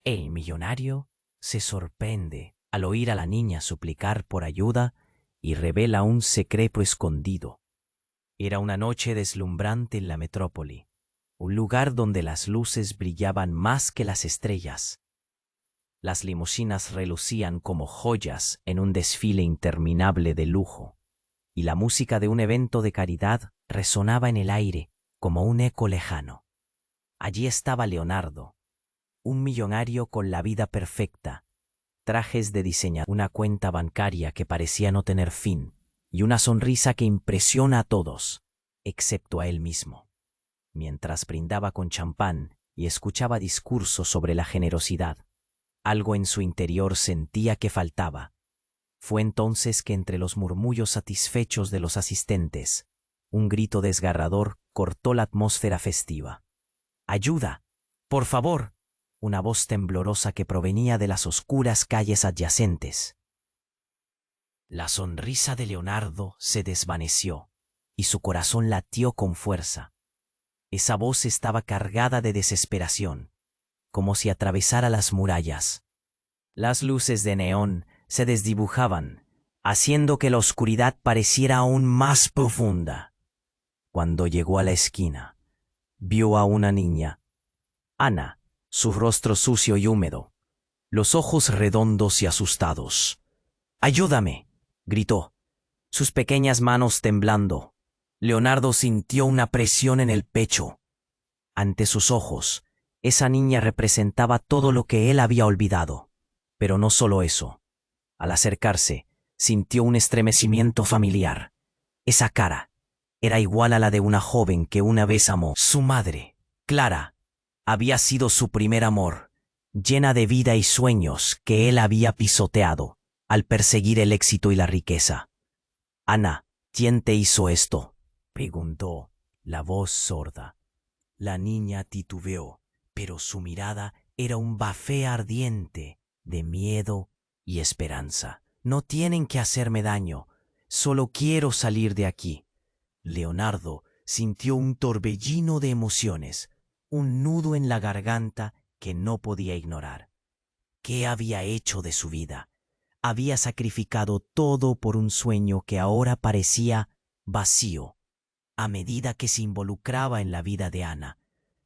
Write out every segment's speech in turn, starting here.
El millonario se sorprende al oír a la niña suplicar por ayuda y revela un secreto escondido. Era una noche deslumbrante en la metrópoli, un lugar donde las luces brillaban más que las estrellas. Las limusinas relucían como joyas en un desfile interminable de lujo, y la música de un evento de caridad resonaba en el aire como un eco lejano. Allí estaba Leonardo, un millonario con la vida perfecta, trajes de diseñador, una cuenta bancaria que parecía no tener fin, y una sonrisa que impresiona a todos, excepto a él mismo. Mientras brindaba con champán y escuchaba discursos sobre la generosidad, algo en su interior sentía que faltaba. Fue entonces que entre los murmullos satisfechos de los asistentes, un grito desgarrador cortó la atmósfera festiva. ¡Ayuda! ¡Por favor! Una voz temblorosa que provenía de las oscuras calles adyacentes. La sonrisa de Leonardo se desvaneció y su corazón latió con fuerza. Esa voz estaba cargada de desesperación, como si atravesara las murallas. Las luces de neón se desdibujaban, haciendo que la oscuridad pareciera aún más profunda. Cuando llegó a la esquina, vio a una niña, Ana, su rostro sucio y húmedo, los ojos redondos y asustados. ¡Ayúdame!, gritó, sus pequeñas manos temblando. Leonardo sintió una presión en el pecho. Ante sus ojos, esa niña representaba todo lo que él había olvidado. Pero no solo eso. Al acercarse, sintió un estremecimiento familiar. Esa cara era igual a la de una joven que una vez amó. Su madre, Clara, había sido su primer amor, llena de vida y sueños que él había pisoteado al perseguir el éxito y la riqueza. Ana, ¿quién te hizo esto?, preguntó, la voz sorda. La niña titubeó, pero su mirada era un bafé ardiente de miedo y esperanza. No tienen que hacerme daño, solo quiero salir de aquí. Leonardo sintió un torbellino de emociones, un nudo en la garganta que no podía ignorar. ¿Qué había hecho de su vida? Había sacrificado todo por un sueño que ahora parecía vacío. A medida que se involucraba en la vida de Ana,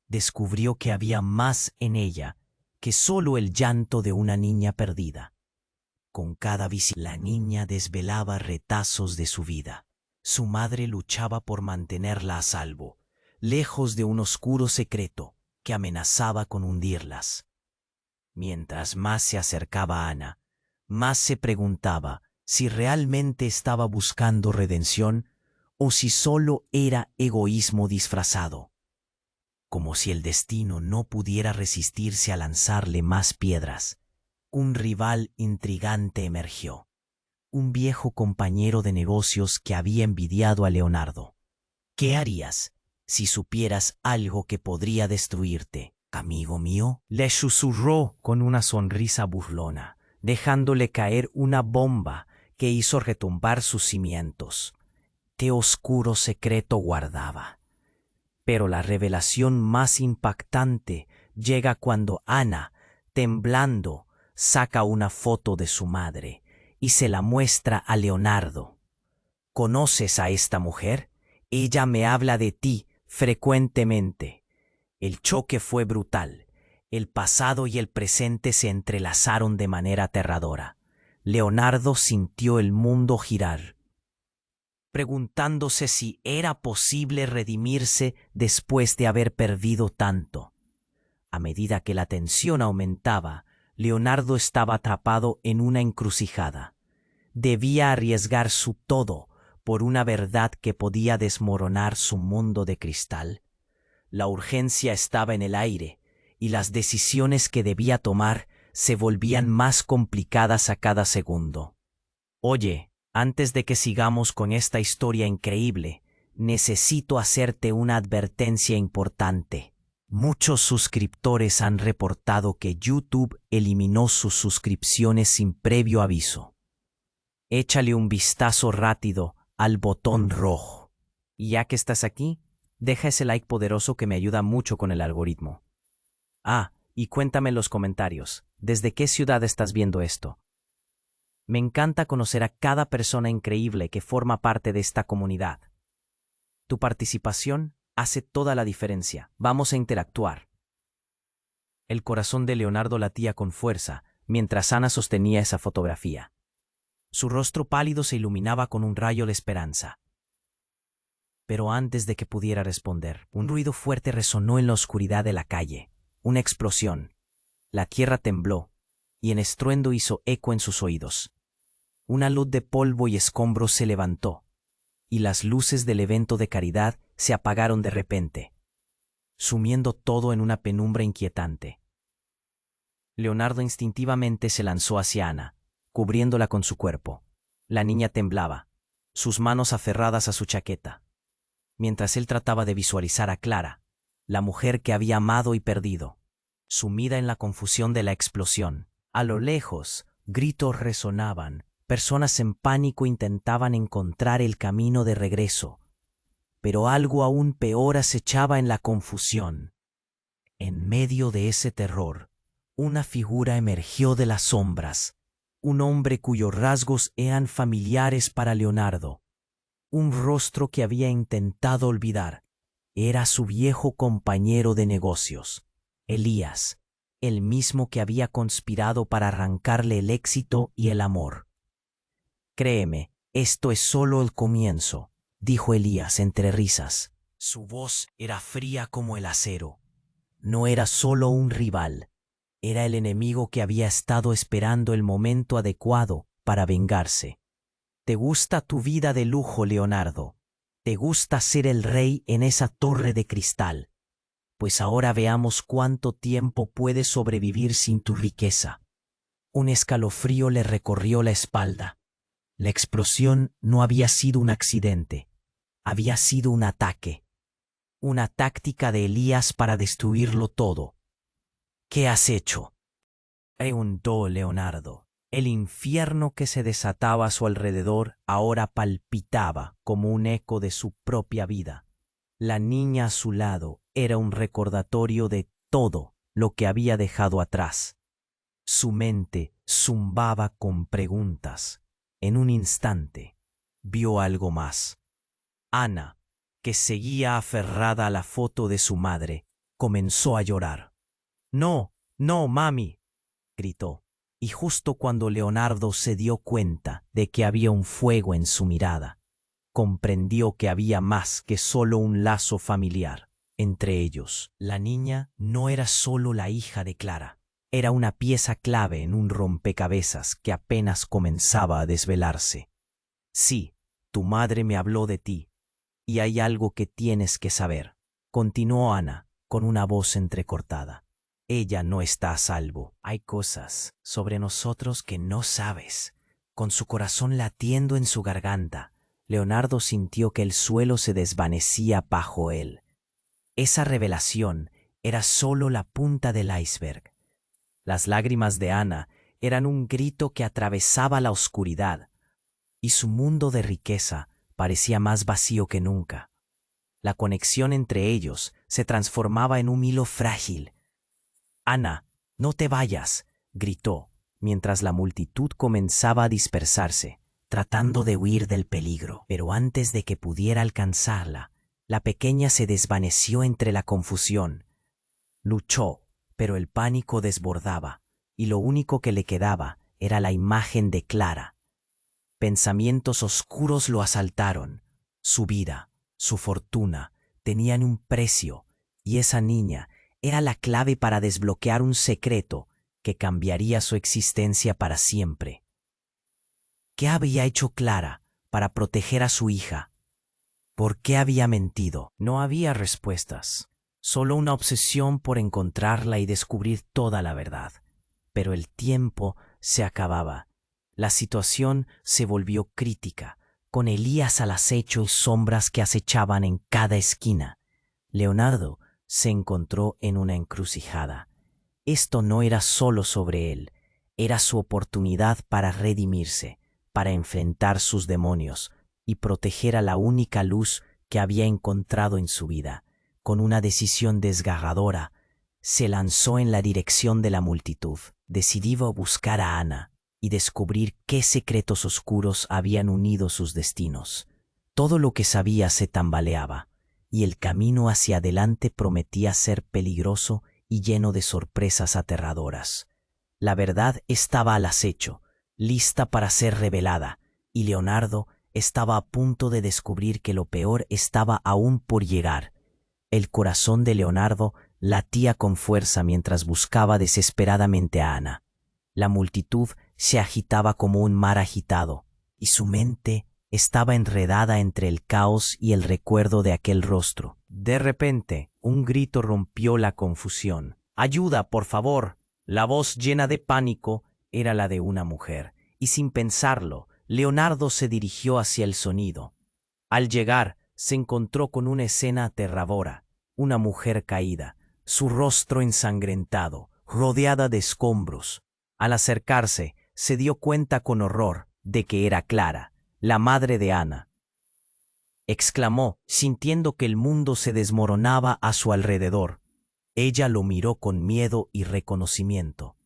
descubrió que había más en ella que solo el llanto de una niña perdida. Con cada visita, la niña desvelaba retazos de su vida. Su madre luchaba por mantenerla a salvo, lejos de un oscuro secreto que amenazaba con hundirlas. Mientras más se acercaba a Ana, más se preguntaba si realmente estaba buscando redención o si solo era egoísmo disfrazado. Como si el destino no pudiera resistirse a lanzarle más piedras, un rival intrigante emergió, un viejo compañero de negocios que había envidiado a Leonardo. ¿Qué harías si supieras algo que podría destruirte, amigo mío?, le susurró con una sonrisa burlona, dejándole caer una bomba que hizo retumbar sus cimientos. ¿Qué oscuro secreto guardaba? Pero la revelación más impactante llega cuando Ana, temblando, saca una foto de su madre y se la muestra a Leonardo. ¿Conoces a esta mujer? Ella me habla de ti frecuentemente. El choque fue brutal. El pasado y el presente se entrelazaron de manera aterradora. Leonardo sintió el mundo girar, preguntándose si era posible redimirse después de haber perdido tanto. A medida que la tensión aumentaba, Leonardo estaba atrapado en una encrucijada. Debía arriesgar su todo por una verdad que podía desmoronar su mundo de cristal. La urgencia estaba en el aire, y las decisiones que debía tomar se volvían más complicadas a cada segundo. Oye, antes de que sigamos con esta historia increíble, necesito hacerte una advertencia importante. Muchos suscriptores han reportado que YouTube eliminó sus suscripciones sin previo aviso. Échale un vistazo rápido al botón rojo. Y ya que estás aquí, deja ese like poderoso que me ayuda mucho con el algoritmo. Ah, Y cuéntame en los comentarios, ¿desde qué ciudad estás viendo esto? Me encanta conocer a cada persona increíble que forma parte de esta comunidad. Tu participación hace toda la diferencia. Vamos a interactuar. El corazón de Leonardo latía con fuerza mientras Ana sostenía esa fotografía. Su rostro pálido se iluminaba con un rayo de esperanza. Pero antes de que pudiera responder, un ruido fuerte resonó en la oscuridad de la calle. Una explosión. La tierra tembló, y el estruendo hizo eco en sus oídos. Una luz de polvo y escombros se levantó, y las luces del evento de caridad se apagaron de repente, sumiendo todo en una penumbra inquietante. Leonardo instintivamente se lanzó hacia Ana, cubriéndola con su cuerpo. La niña temblaba, sus manos aferradas a su chaqueta, mientras él trataba de visualizar a Clara, la mujer que había amado y perdido, sumida en la confusión de la explosión. A lo lejos, gritos resonaban, personas en pánico intentaban encontrar el camino de regreso, pero algo aún peor acechaba en la confusión. En medio de ese terror, una figura emergió de las sombras, un hombre cuyos rasgos eran familiares para Leonardo, un rostro que había intentado olvidar. Era su viejo compañero de negocios, Elías, el mismo que había conspirado para arrancarle el éxito y el amor. Créeme, esto es solo el comienzo, dijo Elías entre risas. Su voz era fría como el acero. No era solo un rival, era el enemigo que había estado esperando el momento adecuado para vengarse. ¿Te gusta tu vida de lujo, Leonardo? ¿Te gusta ser el rey en esa torre de cristal? Pues ahora veamos cuánto tiempo puedes sobrevivir sin tu riqueza. Un escalofrío le recorrió la espalda. La explosión no había sido un accidente, había sido un ataque. Una táctica de Elías para destruirlo todo. ¿Qué has hecho?, preguntó Leonardo. El infierno que se desataba a su alrededor ahora palpitaba como un eco de su propia vida. La niña a su lado era un recordatorio de todo lo que había dejado atrás. Su mente zumbaba con preguntas. En un instante, vio algo más. Ana, que seguía aferrada a la foto de su madre, comenzó a llorar. «No, no, mami», gritó, y justo cuando Leonardo se dio cuenta de que había un fuego en su mirada, comprendió que había más que solo un lazo familiar entre ellos. La niña no era solo la hija de Clara, era una pieza clave en un rompecabezas que apenas comenzaba a desvelarse. «Sí, tu madre me habló de ti, y hay algo que tienes que saber», continuó Ana con una voz entrecortada. «Ella no está a salvo. Hay cosas sobre nosotros que no sabes». Con su corazón latiendo en su garganta, Leonardo sintió que el suelo se desvanecía bajo él. Esa revelación era solo la punta del iceberg. Las lágrimas de Ana eran un grito que atravesaba la oscuridad, y su mundo de riqueza parecía más vacío que nunca. La conexión entre ellos se transformaba en un hilo frágil. «Ana, no te vayas», gritó, mientras la multitud comenzaba a dispersarse, tratando de huir del peligro. Pero antes de que pudiera alcanzarla, la pequeña se desvaneció entre la confusión. Luchó, pero el pánico desbordaba, y lo único que le quedaba era la imagen de Clara. Pensamientos oscuros lo asaltaron. Su vida, su fortuna, tenían un precio, y esa niña era la clave para desbloquear un secreto que cambiaría su existencia para siempre. ¿Qué había hecho Clara para proteger a su hija? ¿Por qué había mentido? No había respuestas, solo una obsesión por encontrarla y descubrir toda la verdad. Pero el tiempo se acababa. La situación se volvió crítica, con Elías al acecho y sombras que acechaban en cada esquina. Leonardo se encontró en una encrucijada. Esto no era solo sobre él, era su oportunidad para redimirse, para enfrentar sus demonios y proteger a la única luz que había encontrado en su vida. Con una decisión desgarradora, se lanzó en la dirección de la multitud, decidido a buscar a Ana y descubrir qué secretos oscuros habían unido sus destinos. Todo lo que sabía se tambaleaba, y el camino hacia adelante prometía ser peligroso y lleno de sorpresas aterradoras. La verdad estaba al acecho, lista para ser revelada, y Leonardo estaba a punto de descubrir que lo peor estaba aún por llegar. El corazón de Leonardo latía con fuerza mientras buscaba desesperadamente a Ana. La multitud se agitaba como un mar agitado, y su mente estaba enredada entre el caos y el recuerdo de aquel rostro. De repente, un grito rompió la confusión. ¡Ayuda, por favor! La voz llena de pánico era la de una mujer, y sin pensarlo, Leonardo se dirigió hacia el sonido. Al llegar, se encontró con una escena aterradora. Una mujer caída, su rostro ensangrentado, rodeada de escombros. Al acercarse, se dio cuenta con horror de que era Clara, la madre de Ana. Exclamó, sintiendo que el mundo se desmoronaba a su alrededor. Ella lo miró con miedo y reconocimiento.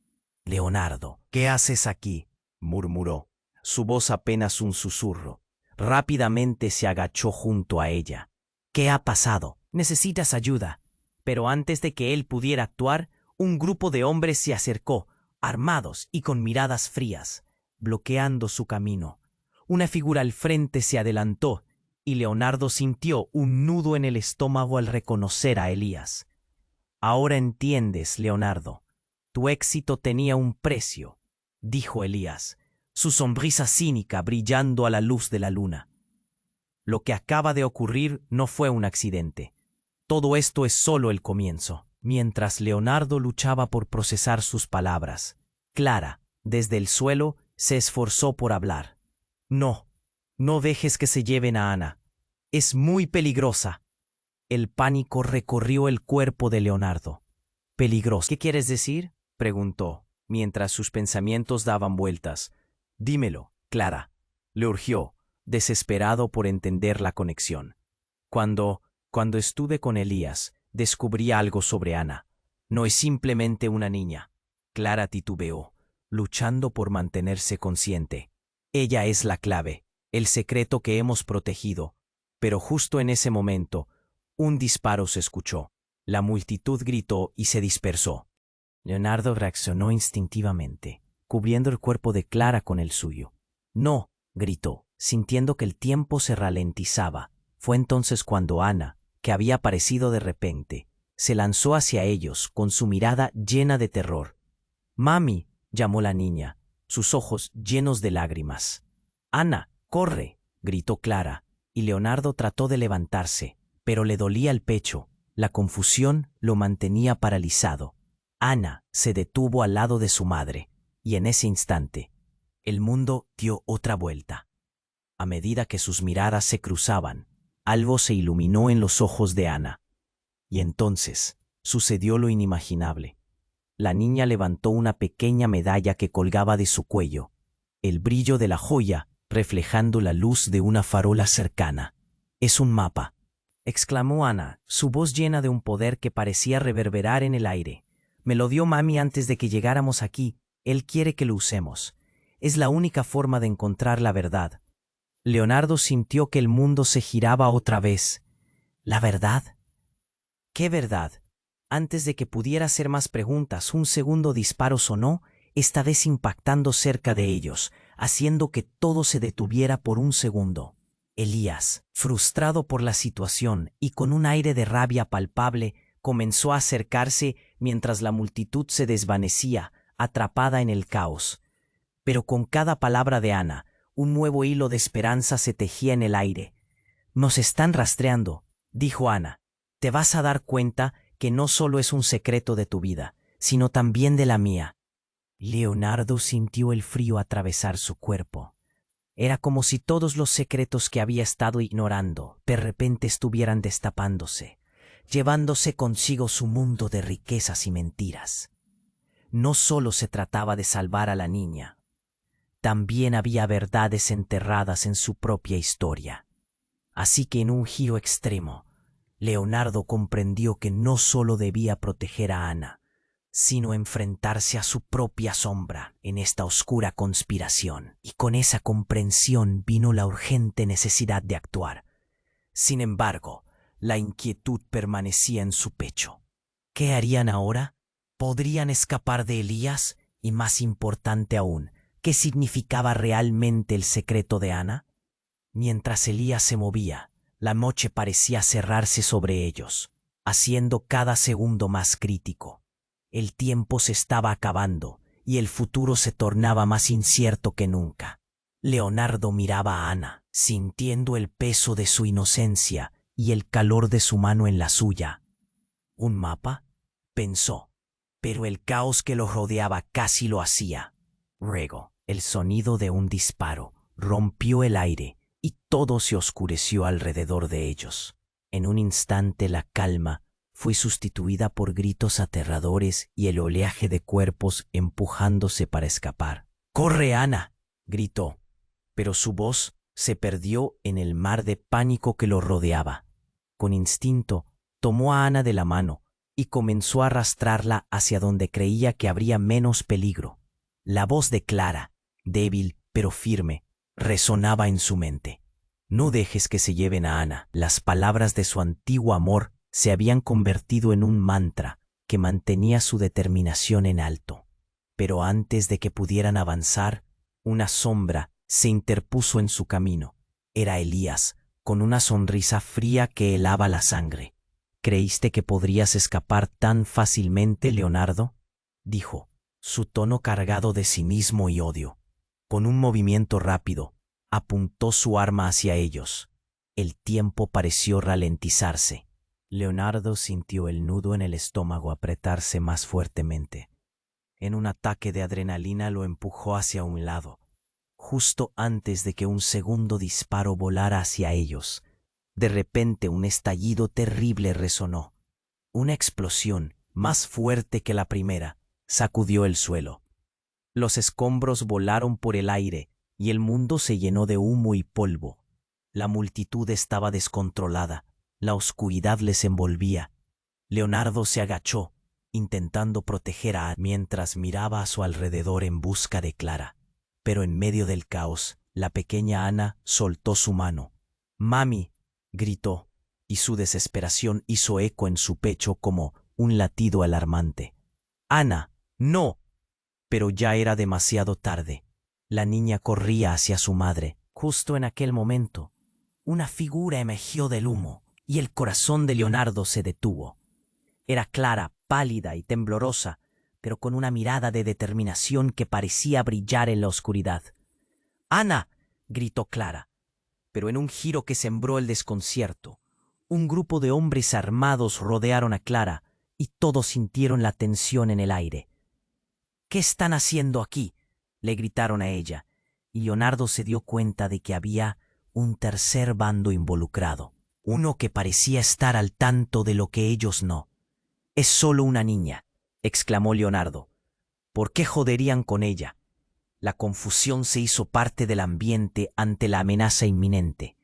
«Leonardo, ¿qué haces aquí?», murmuró, su voz apenas un susurro. Rápidamente se agachó junto a ella. «¿Qué ha pasado? Necesitas ayuda». Pero antes de que él pudiera actuar, un grupo de hombres se acercó, armados y con miradas frías, bloqueando su camino. Una figura al frente se adelantó, y Leonardo sintió un nudo en el estómago al reconocer a Elías. «Ahora entiendes, Leonardo. Tu éxito tenía un precio», dijo Elías, su sonrisa cínica brillando a la luz de la luna. «Lo que acaba de ocurrir no fue un accidente. Todo esto es solo el comienzo». Mientras Leonardo luchaba por procesar sus palabras, Clara, desde el suelo, se esforzó por hablar. «No, no dejes que se lleven a Ana. Es muy peligrosa». El pánico recorrió el cuerpo de Leonardo. «¿Peligrosa? ¿Qué quieres decir?», preguntó, mientras sus pensamientos daban vueltas. «Dímelo, Clara», le urgió, desesperado por entender la conexión. Cuando estuve con Elías, descubrí algo sobre Ana. No es simplemente una niña». Clara titubeó, luchando por mantenerse consciente. «Ella es la clave, el secreto que hemos protegido». Pero justo en ese momento, un disparo se escuchó. La multitud gritó y se dispersó. Leonardo reaccionó instintivamente, cubriendo el cuerpo de Clara con el suyo. «No», gritó, sintiendo que el tiempo se ralentizaba. Fue entonces cuando Ana, que había aparecido de repente, se lanzó hacia ellos con su mirada llena de terror. «Mami», llamó la niña, sus ojos llenos de lágrimas. «Ana, corre», gritó Clara, y Leonardo trató de levantarse, pero le dolía el pecho. La confusión lo mantenía paralizado. Ana se detuvo al lado de su madre, y en ese instante, el mundo dio otra vuelta. A medida que sus miradas se cruzaban, algo se iluminó en los ojos de Ana. Y entonces sucedió lo inimaginable. La niña levantó una pequeña medalla que colgaba de su cuello, el brillo de la joya reflejando la luz de una farola cercana. «Es un mapa», exclamó Ana, su voz llena de un poder que parecía reverberar en el aire. «Me lo dio mami antes de que llegáramos aquí. Él quiere que lo usemos. Es la única forma de encontrar la verdad». Leonardo sintió que el mundo se giraba otra vez. «¿La verdad? ¿Qué verdad?». Antes de que pudiera hacer más preguntas, un segundo disparo sonó, esta vez impactando cerca de ellos, haciendo que todo se detuviera por un segundo. Elías, frustrado por la situación y con un aire de rabia palpable, comenzó a acercarse mientras la multitud se desvanecía, atrapada en el caos. Pero con cada palabra de Ana, un nuevo hilo de esperanza se tejía en el aire. «Nos están rastreando», dijo Ana. «Te vas a dar cuenta que no solo es un secreto de tu vida, sino también de la mía». Leonardo sintió el frío atravesar su cuerpo. Era como si todos los secretos que había estado ignorando de repente estuvieran destapándose, llevándose consigo su mundo de riquezas y mentiras. No solo se trataba de salvar a la niña, también había verdades enterradas en su propia historia. Así que en un giro extremo, Leonardo comprendió que no solo debía proteger a Ana, sino enfrentarse a su propia sombra en esta oscura conspiración. Y con esa comprensión vino la urgente necesidad de actuar. Sin embargo, la inquietud permanecía en su pecho. ¿Qué harían ahora? ¿Podrían escapar de Elías? Y más importante aún, ¿qué significaba realmente el secreto de Ana? Mientras Elías se movía, la noche parecía cerrarse sobre ellos, haciendo cada segundo más crítico. El tiempo se estaba acabando y el futuro se tornaba más incierto que nunca. Leonardo miraba a Ana, sintiendo el peso de su inocencia y el calor de su mano en la suya. ¿Un mapa?, pensó, pero el caos que los rodeaba casi lo hacía. Luego, el sonido de un disparo rompió el aire y todo se oscureció alrededor de ellos. En un instante la calma fue sustituida por gritos aterradores y el oleaje de cuerpos empujándose para escapar. ¡Corre, Ana!, gritó, pero su voz se perdió en el mar de pánico que lo rodeaba. Con instinto, tomó a Ana de la mano y comenzó a arrastrarla hacia donde creía que habría menos peligro. La voz de Clara, débil pero firme, resonaba en su mente. No dejes que se lleven a Ana. Las palabras de su antiguo amor se habían convertido en un mantra que mantenía su determinación en alto. Pero antes de que pudieran avanzar, una sombra se interpuso en su camino. Era Elías, con una sonrisa fría que helaba la sangre. ¿Creíste que podrías escapar tan fácilmente, Leonardo?, dijo, su tono cargado de cinismo y odio. Con un movimiento rápido, apuntó su arma hacia ellos. El tiempo pareció ralentizarse. Leonardo sintió el nudo en el estómago apretarse más fuertemente. En un ataque de adrenalina lo empujó hacia un lado, justo antes de que un segundo disparo volara hacia ellos. De repente un estallido terrible resonó. Una explosión, más fuerte que la primera, sacudió el suelo. Los escombros volaron por el aire y el mundo se llenó de humo y polvo. La multitud estaba descontrolada, la oscuridad les envolvía. Leonardo se agachó, intentando proteger a Ana mientras miraba a su alrededor en busca de Clara. Pero en medio del caos, la pequeña Ana soltó su mano. «¡Mami!», gritó, y su desesperación hizo eco en su pecho como un latido alarmante. «¡Ana, no!». Pero ya era demasiado tarde. La niña corría hacia su madre. Justo en aquel momento, una figura emergió del humo y el corazón de Leonardo se detuvo. Era Clara, pálida y temblorosa, pero con una mirada de determinación que parecía brillar en la oscuridad. «¡Ana!», gritó Clara, pero en un giro que sembró el desconcierto. Un grupo de hombres armados rodearon a Clara y todos sintieron la tensión en el aire. «¿Qué están haciendo aquí?», le gritaron a ella, y Leonardo se dio cuenta de que había un tercer bando involucrado, uno que parecía estar al tanto de lo que ellos no. «Es solo una niña», exclamó Leonardo. «¿Por qué joderían con ella?». La confusión se hizo parte del ambiente ante la amenaza inminente,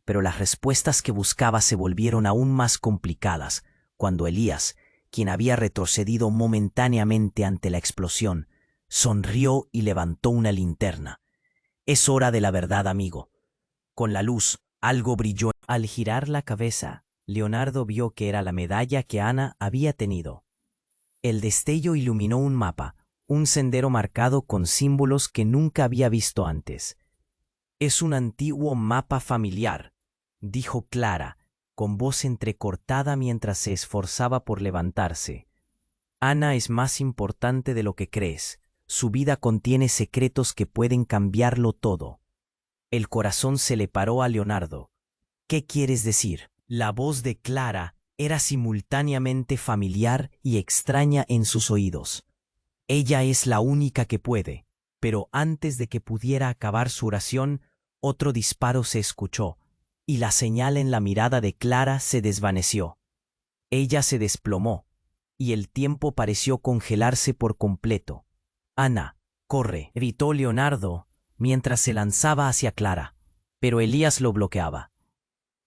pero las respuestas que buscaba se volvieron aún más complicadas cuando Elías, quien había retrocedido momentáneamente ante la explosión, sonrió y levantó una linterna. «Es hora de la verdad, amigo». Con la luz, algo brilló. Al girar la cabeza, Leonardo vio que era la medalla que Ana había tenido. El destello iluminó un mapa, un sendero marcado con símbolos que nunca había visto antes. «Es un antiguo mapa familiar», dijo Clara, con voz entrecortada mientras se esforzaba por levantarse. «Ana es más importante de lo que crees. Su vida contiene secretos que pueden cambiarlo todo». El corazón se le paró a Leonardo. «¿Qué quieres decir?». La voz de Clara era simultáneamente familiar y extraña en sus oídos. «Ella es la única que puede». Pero antes de que pudiera acabar su oración, otro disparo se escuchó, y la señal en la mirada de Clara se desvaneció. Ella se desplomó, y el tiempo pareció congelarse por completo. «Ana, corre», gritó Leonardo mientras se lanzaba hacia Clara, pero Elías lo bloqueaba.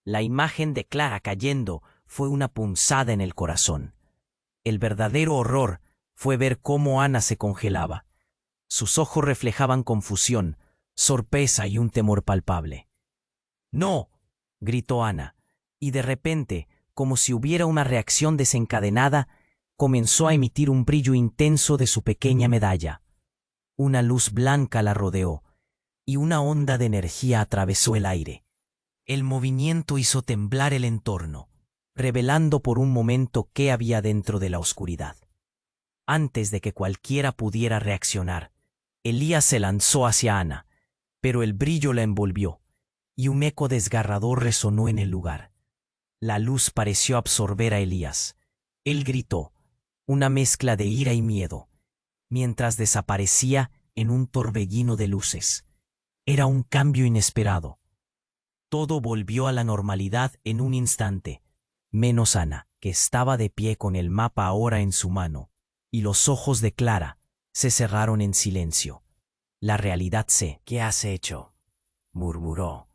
La imagen de Clara cayendo fue una punzada en el corazón. El verdadero horror fue ver cómo Ana se congelaba. Sus ojos reflejaban confusión, sorpresa y un temor palpable. «¡No!», gritó Ana, y de repente, como si hubiera una reacción desencadenada, comenzó a emitir un brillo intenso de su pequeña medalla. Una luz blanca la rodeó, y una onda de energía atravesó el aire. El movimiento hizo temblar el entorno, revelando por un momento qué había dentro de la oscuridad. Antes de que cualquiera pudiera reaccionar, Elías se lanzó hacia Ana, pero el brillo la envolvió, y un eco desgarrador resonó en el lugar. La luz pareció absorber a Elías. Él gritó, una mezcla de ira y miedo, mientras desaparecía en un torbellino de luces. Era un cambio inesperado. Todo volvió a la normalidad en un instante, menos Ana, que estaba de pie con el mapa ahora en su mano, y los ojos de Clara se cerraron en silencio. La realidad sé. «¿Qué has hecho?», murmuró,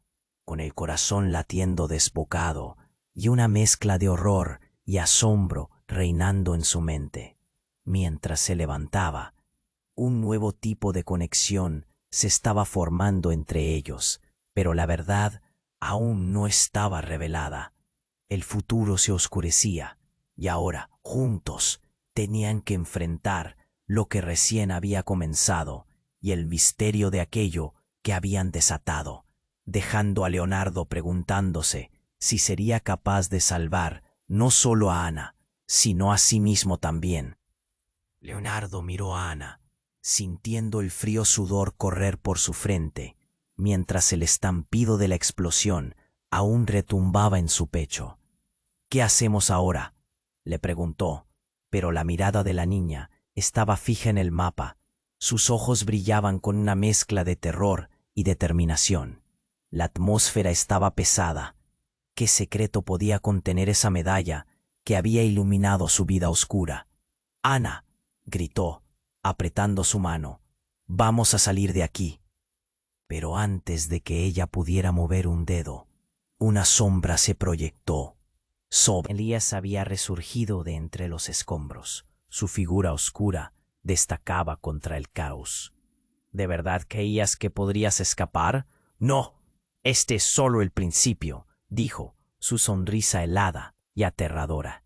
con el corazón latiendo desbocado y una mezcla de horror y asombro reinando en su mente. Mientras se levantaba, un nuevo tipo de conexión se estaba formando entre ellos, pero la verdad aún no estaba revelada. El futuro se oscurecía, y ahora, juntos, tenían que enfrentar lo que recién había comenzado y el misterio de aquello que habían desatado, dejando a Leonardo preguntándose si sería capaz de salvar no solo a Ana, sino a sí mismo también. Leonardo miró a Ana, sintiendo el frío sudor correr por su frente, mientras el estampido de la explosión aún retumbaba en su pecho. «¿Qué hacemos ahora?», le preguntó, pero la mirada de la niña estaba fija en el mapa. Sus ojos brillaban con una mezcla de terror y determinación. La atmósfera estaba pesada. ¿Qué secreto podía contener esa medalla que había iluminado su vida oscura? «Ana», gritó, apretando su mano, «vamos a salir de aquí». Pero antes de que ella pudiera mover un dedo, una sombra se proyectó. Elías había resurgido de entre los escombros. Su figura oscura destacaba contra el caos. ¿De verdad creías que podrías escapar? No, este es solo el principio, dijo, su sonrisa helada y aterradora.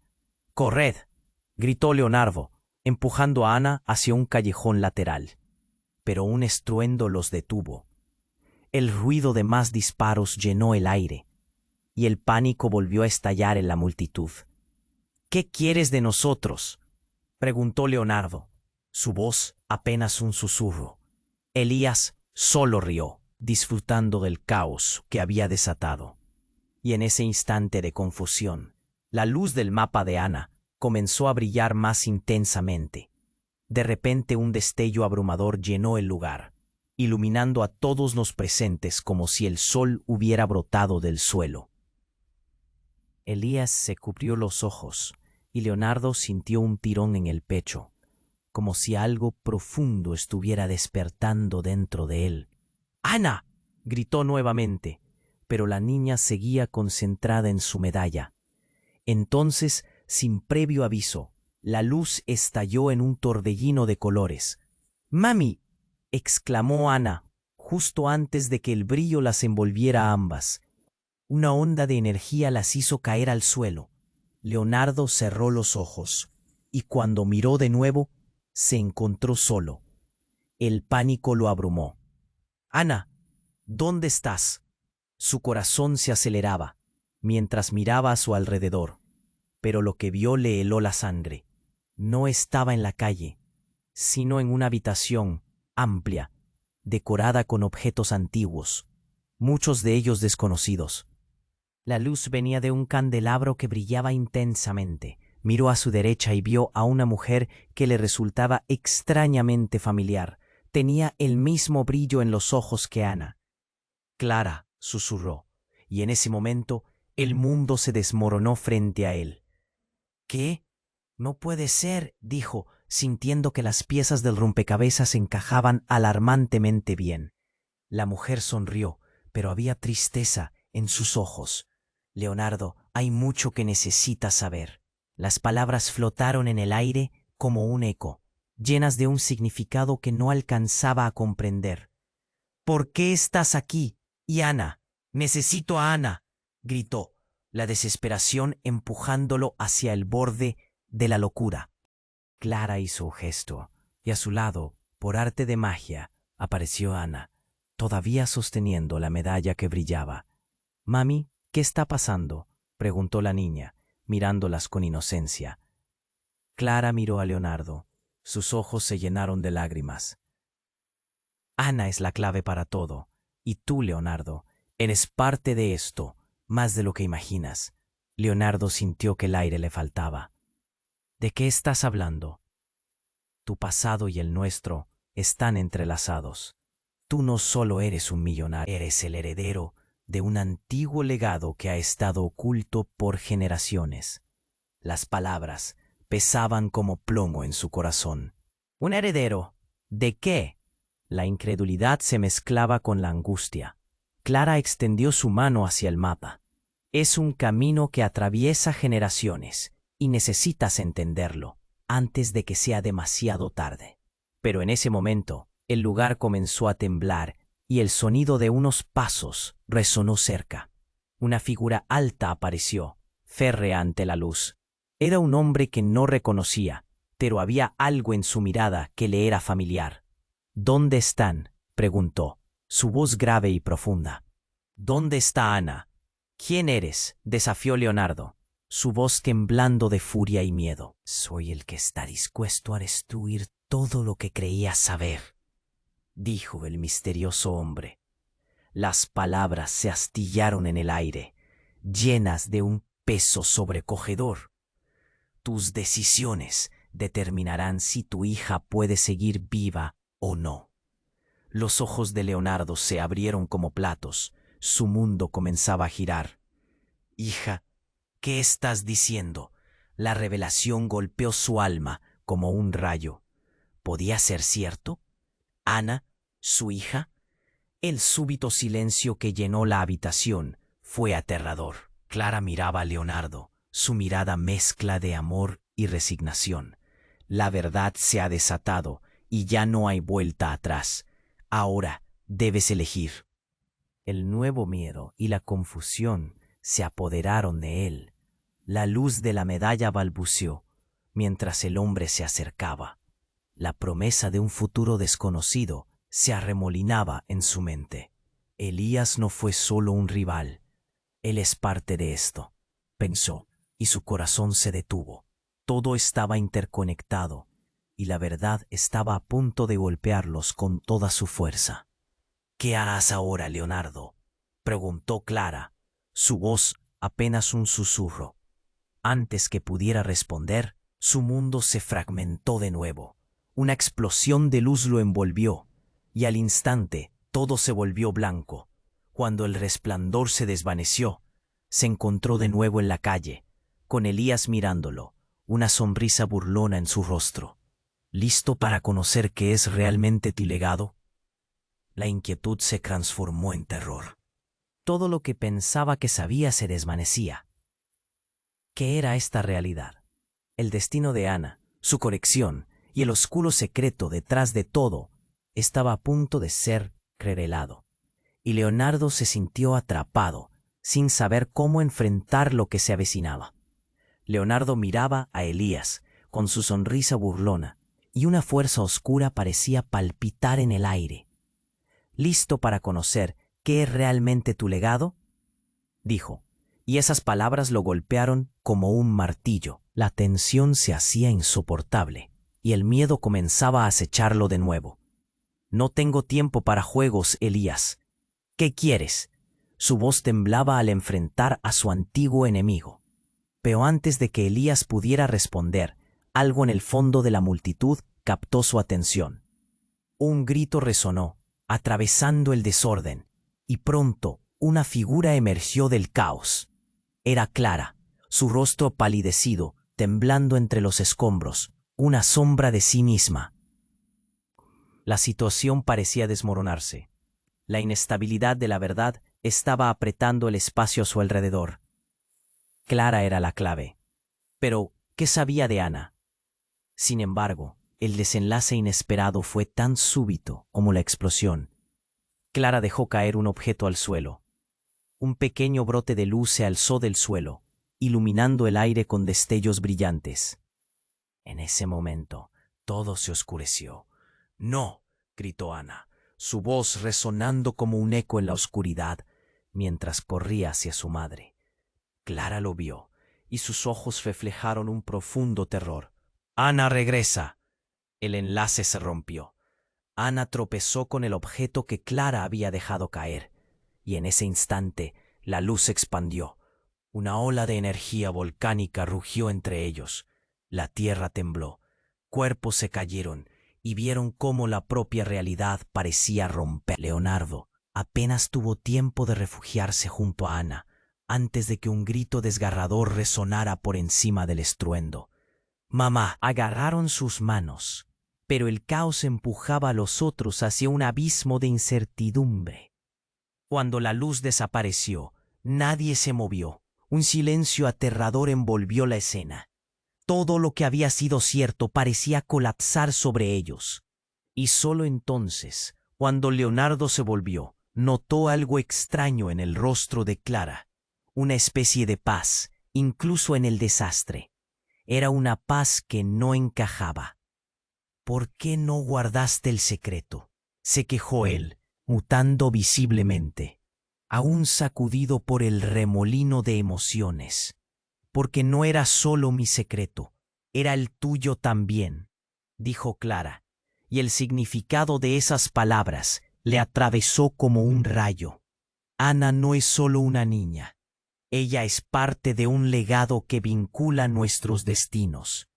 «¡Corred!», gritó Leonardo, empujando a Ana hacia un callejón lateral. Pero un estruendo los detuvo. El ruido de más disparos llenó el aire, y el pánico volvió a estallar en la multitud. «¿Qué quieres de nosotros?», preguntó Leonardo, su voz apenas un susurro. Elías solo rió, disfrutando del caos que había desatado. Y en ese instante de confusión, la luz del mapa de Ana comenzó a brillar más intensamente. De repente un destello abrumador llenó el lugar, iluminando a todos los presentes como si el sol hubiera brotado del suelo. Elías se cubrió los ojos y Leonardo sintió un tirón en el pecho, como si algo profundo estuviera despertando dentro de él. «¡Ana!», gritó nuevamente, pero la niña seguía concentrada en su medalla. Entonces, sin previo aviso, la luz estalló en un torbellino de colores. «¡Mami!», exclamó Ana, justo antes de que el brillo las envolviera a ambas. Una onda de energía las hizo caer al suelo. Leonardo cerró los ojos, y cuando miró de nuevo, se encontró solo. El pánico lo abrumó. «Ana, ¿dónde estás?». Su corazón se aceleraba, mientras miraba a su alrededor, pero lo que vio le heló la sangre. No estaba en la calle, sino en una habitación amplia, decorada con objetos antiguos, muchos de ellos desconocidos. La luz venía de un candelabro que brillaba intensamente. Miró a su derecha y vio a una mujer que le resultaba extrañamente familiar. Tenía el mismo brillo en los ojos que Ana. «Clara», susurró, y en ese momento el mundo se desmoronó frente a él. «¿Qué? No puede ser», dijo, sintiendo que las piezas del rompecabezas encajaban alarmantemente bien. La mujer sonrió, pero había tristeza en sus ojos. «Leonardo, hay mucho que necesitas saber. Las palabras flotaron en el aire como un eco, llenas de un significado que no alcanzaba a comprender. ¿Por qué estás aquí? Y Ana, necesito a Ana, gritó, la desesperación empujándolo hacia el borde de la locura. Clara hizo un gesto, y a su lado, por arte de magia, apareció Ana, todavía sosteniendo la medalla que brillaba. «Mami, ¿qué está pasando?», preguntó la niña, mirándolas con inocencia. Clara miró a Leonardo. Sus ojos se llenaron de lágrimas. «Ana es la clave para todo, y tú, Leonardo, eres parte de esto, más de lo que imaginas». Leonardo sintió que el aire le faltaba. «¿De qué estás hablando?». «Tu pasado y el nuestro están entrelazados. Tú no solo eres un millonario, eres el heredero de un antiguo legado que ha estado oculto por generaciones». Las palabras pesaban como plomo en su corazón. «¿Un heredero? ¿De qué?». La incredulidad se mezclaba con la angustia. Clara extendió su mano hacia el mapa. «Es un camino que atraviesa generaciones, y necesitas entenderlo antes de que sea demasiado tarde». Pero en ese momento, el lugar comenzó a temblar y el sonido de unos pasos resonó cerca. Una figura alta apareció, férrea ante la luz. Era un hombre que no reconocía, pero había algo en su mirada que le era familiar. «¿Dónde están?», preguntó, su voz grave y profunda. «¿Dónde está Ana?». «¿Quién eres?», desafió Leonardo, su voz temblando de furia y miedo. «Soy el que está dispuesto a destruir todo lo que creías saber», dijo el misterioso hombre. Las palabras se astillaron en el aire, llenas de un peso sobrecogedor. «Tus decisiones determinarán si tu hija puede seguir viva o no». Los ojos de Leonardo se abrieron como platos, su mundo comenzaba a girar. «Hija, ¿qué estás diciendo?». La revelación golpeó su alma como un rayo. ¿Podía ser cierto? ¿Ana, su hija? El súbito silencio que llenó la habitación fue aterrador. Clara miraba a Leonardo, su mirada mezcla de amor y resignación. La verdad se ha desatado y ya no hay vuelta atrás. Ahora debes elegir. El nuevo miedo y la confusión se apoderaron de él. La luz de la medalla balbuceó mientras el hombre se acercaba. La promesa de un futuro desconocido se arremolinaba en su mente. Elías no fue solo un rival. Él es parte de esto, pensó, y su corazón se detuvo. Todo estaba interconectado, y la verdad estaba a punto de golpearlos con toda su fuerza. «¿Qué harás ahora, Leonardo?», preguntó Clara, su voz apenas un susurro. Antes que pudiera responder, su mundo se fragmentó de nuevo. Una explosión de luz lo envolvió, y al instante todo se volvió blanco. Cuando el resplandor se desvaneció, se encontró de nuevo en la calle, con Elías mirándolo, una sonrisa burlona en su rostro. «¿Listo para conocer qué es realmente tu legado?». La inquietud se transformó en terror. Todo lo que pensaba que sabía se desvanecía. ¿Qué era esta realidad? El destino de Ana, su conexión y el oscuro secreto detrás de todo estaba a punto de ser revelado. Y Leonardo se sintió atrapado, sin saber cómo enfrentar lo que se avecinaba. Leonardo miraba a Elías, con su sonrisa burlona, y una fuerza oscura parecía palpitar en el aire. «¿Listo para conocer qué es realmente tu legado?», dijo, y esas palabras lo golpearon como un martillo. La tensión se hacía insoportable, y el miedo comenzaba a acecharlo de nuevo. «No tengo tiempo para juegos, Elías. ¿Qué quieres?». Su voz temblaba al enfrentar a su antiguo enemigo. Pero antes de que Elías pudiera responder, algo en el fondo de la multitud captó su atención. Un grito resonó, atravesando el desorden, y pronto una figura emergió del caos. Era Clara, su rostro palidecido, temblando entre los escombros, una sombra de sí misma. La situación parecía desmoronarse. La inestabilidad de la verdad estaba apretando el espacio a su alrededor. Clara era la clave. Pero, ¿qué sabía de Ana? Sin embargo, el desenlace inesperado fue tan súbito como la explosión. Clara dejó caer un objeto al suelo. Un pequeño brote de luz se alzó del suelo, iluminando el aire con destellos brillantes. En ese momento, todo se oscureció. «¡No!», gritó Ana, su voz resonando como un eco en la oscuridad, mientras corría hacia su madre. Clara lo vio, y sus ojos reflejaron un profundo terror. «¡Ana, regresa!». El enlace se rompió. Ana tropezó con el objeto que Clara había dejado caer, y en ese instante la luz se expandió. Una ola de energía volcánica rugió entre ellos. La tierra tembló, cuerpos se cayeron, y vieron cómo la propia realidad parecía romper. Leonardo apenas tuvo tiempo de refugiarse junto a Ana, antes de que un grito desgarrador resonara por encima del estruendo. «¡Mamá!». Agarraron sus manos, pero el caos empujaba a los otros hacia un abismo de incertidumbre. Cuando la luz desapareció, nadie se movió. Un silencio aterrador envolvió la escena. Todo lo que había sido cierto parecía colapsar sobre ellos. Y solo entonces, cuando Leonardo se volvió, notó algo extraño en el rostro de Clara. Una especie de paz, incluso en el desastre. Era una paz que no encajaba. «¿Por qué no guardaste el secreto?», se quejó él, mutando visiblemente, aún sacudido por el remolino de emociones. «Porque no era solo mi secreto, era el tuyo también», dijo Clara, y el significado de esas palabras le atravesó como un rayo. Ana no es solo una niña. Ella es parte de un legado que vincula nuestros destinos.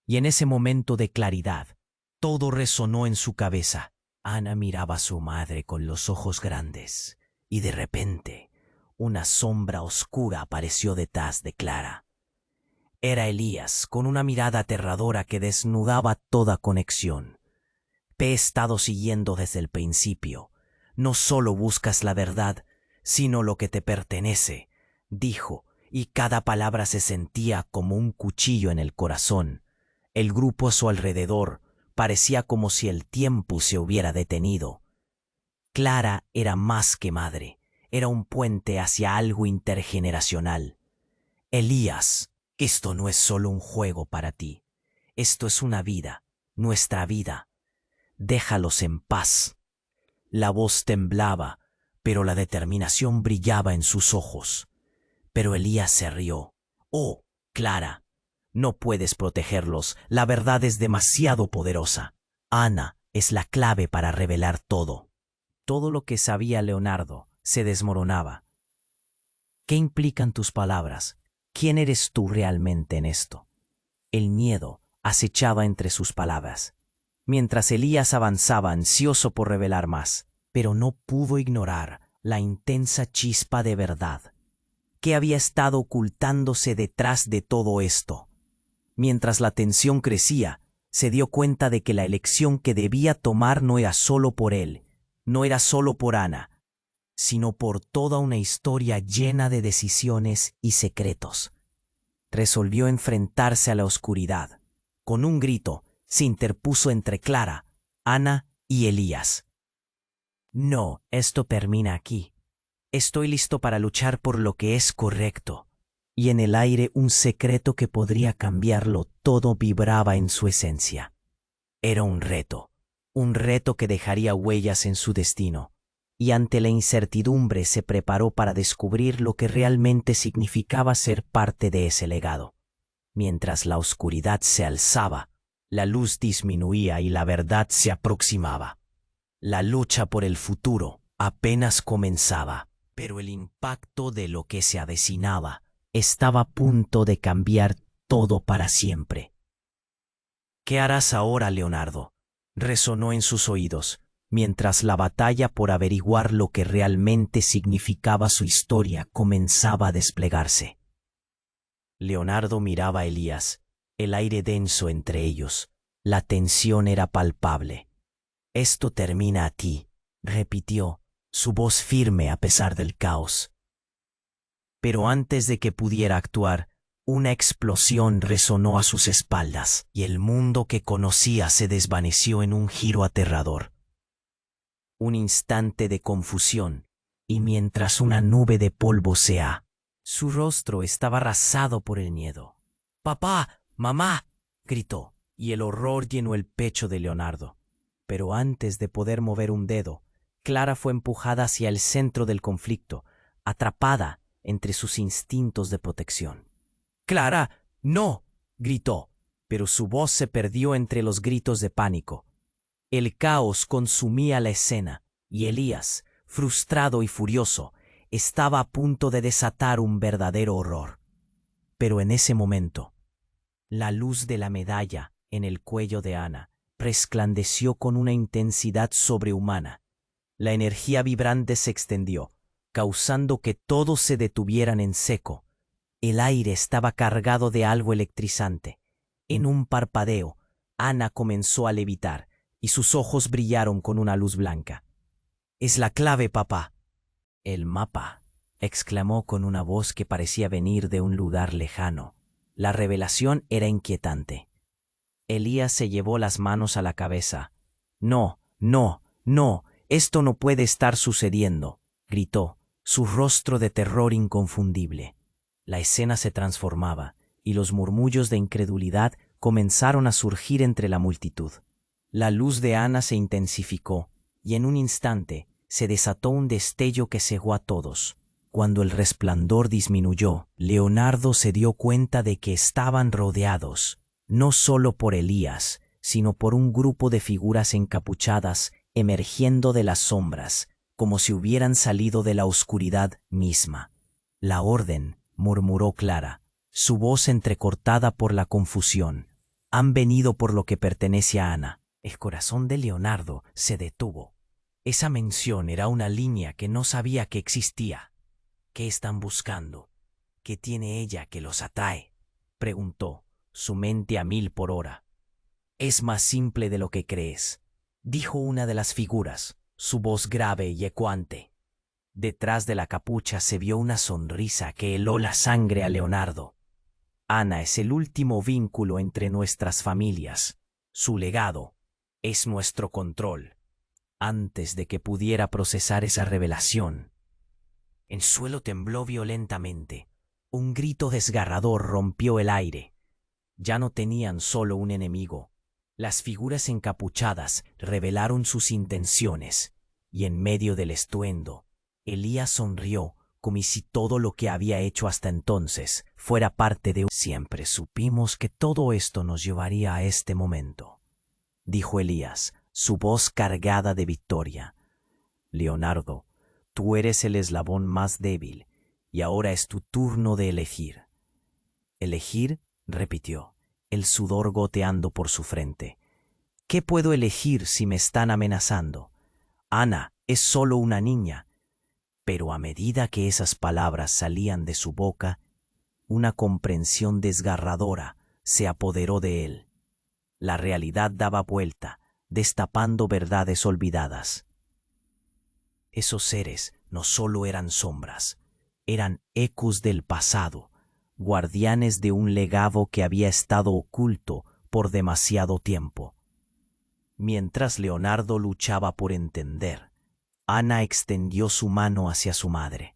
Y en ese momento de claridad, todo resonó en su cabeza. Ana miraba a su madre con los ojos grandes, y de repente, una sombra oscura apareció detrás de Clara. Era Elías, con una mirada aterradora que desnudaba toda conexión. «Te he estado siguiendo desde el principio. No solo buscas la verdad, sino lo que te pertenece», dijo, y cada palabra se sentía como un cuchillo en el corazón. El grupo a su alrededor parecía como si el tiempo se hubiera detenido. Clara era más que madre, era un puente hacia algo intergeneracional. «Elías, esto no es solo un juego para ti. Esto es una vida, nuestra vida. Déjalos en paz». La voz temblaba, pero la determinación brillaba en sus ojos. Pero Elías se rió. «Oh, Clara, no puedes protegerlos. La verdad es demasiado poderosa. Ana es la clave para revelar todo». Todo lo que sabía Leonardo se desmoronaba. «¿Qué implican tus palabras? ¿Quién eres tú realmente en esto?». El miedo acechaba entre sus palabras, mientras Elías avanzaba ansioso por revelar más, pero no pudo ignorar la intensa chispa de verdad. ¿Qué había estado ocultándose detrás de todo esto? Mientras la tensión crecía, se dio cuenta de que la elección que debía tomar no era solo por él, no era solo por Ana, sino por toda una historia llena de decisiones y secretos. Resolvió enfrentarse a la oscuridad. Con un grito, se interpuso entre Clara, Ana y Elías. «No, esto termina aquí. Estoy listo para luchar por lo que es correcto». Y en el aire un secreto que podría cambiarlo todo vibraba en su esencia. Era un reto que dejaría huellas en su destino, y ante la incertidumbre se preparó para descubrir lo que realmente significaba ser parte de ese legado. Mientras la oscuridad se alzaba, la luz disminuía y la verdad se aproximaba. La lucha por el futuro apenas comenzaba, pero el impacto de lo que se avecinaba estaba a punto de cambiar todo para siempre. «¿Qué harás ahora, Leonardo?», resonó en sus oídos, mientras la batalla por averiguar lo que realmente significaba su historia comenzaba a desplegarse. Leonardo miraba a Elías, el aire denso entre ellos. La tensión era palpable. «Esto termina aquí», repitió, su voz firme a pesar del caos. Pero antes de que pudiera actuar, una explosión resonó a sus espaldas y el mundo que conocía se desvaneció en un giro aterrador. Un instante de confusión, y mientras una nube de polvo su rostro estaba arrasado por el miedo. «¡Papá! ¡Mamá!», gritó, y el horror llenó el pecho de Leonardo. Pero antes de poder mover un dedo, Clara fue empujada hacia el centro del conflicto, atrapada entre sus instintos de protección. «¡Clara! ¡No!», gritó, pero su voz se perdió entre los gritos de pánico. El caos consumía la escena, y Elías, frustrado y furioso, estaba a punto de desatar un verdadero horror. Pero en ese momento, la luz de la medalla en el cuello de Ana resplandeció con una intensidad sobrehumana. La energía vibrante se extendió, causando que todos se detuvieran en seco. El aire estaba cargado de algo electrizante. En un parpadeo, Ana comenzó a levitar, y sus ojos brillaron con una luz blanca. «Es la clave, papá». «El mapa», exclamó con una voz que parecía venir de un lugar lejano. La revelación era inquietante. Elías se llevó las manos a la cabeza. «No, no, no, esto no puede estar sucediendo», gritó, su rostro de terror inconfundible. La escena se transformaba, y los murmullos de incredulidad comenzaron a surgir entre la multitud. La luz de Ana se intensificó, y en un instante se desató un destello que cegó a todos. Cuando el resplandor disminuyó, Leonardo se dio cuenta de que estaban rodeados, no solo por Elías, sino por un grupo de figuras encapuchadas emergiendo de las sombras, como si hubieran salido de la oscuridad misma. «La orden», murmuró Clara, su voz entrecortada por la confusión. «Han venido por lo que pertenece a Ana». El corazón de Leonardo se detuvo. Esa mención era una línea que no sabía que existía. «¿Qué están buscando? ¿Qué tiene ella que los atrae?», preguntó, su mente a 1000 por hora. «Es más simple de lo que crees», dijo una de las figuras, su voz grave y ecuante. Detrás de la capucha se vio una sonrisa que heló la sangre a Leonardo. «Ana es el último vínculo entre nuestras familias. Su legado es nuestro control». Antes de que pudiera procesar esa revelación, el suelo tembló violentamente. Un grito desgarrador rompió el aire. Ya no tenían solo un enemigo. Las figuras encapuchadas revelaron sus intenciones, y en medio del estruendo, Elías sonrió como si todo lo que había hecho hasta entonces fuera parte de un... «Siempre supimos que todo esto nos llevaría a este momento», dijo Elías, su voz cargada de victoria. «Leonardo, tú eres el eslabón más débil, y ahora es tu turno de elegir». «¿Elegir?», repitió, el sudor goteando por su frente. «¿Qué puedo elegir si me están amenazando? Ana es solo una niña». Pero a medida que esas palabras salían de su boca, una comprensión desgarradora se apoderó de él. La realidad daba vuelta, destapando verdades olvidadas. Esos seres no solo eran sombras, eran ecos del pasado, guardianes de un legado que había estado oculto por demasiado tiempo. Mientras Leonardo luchaba por entender, Ana extendió su mano hacia su madre.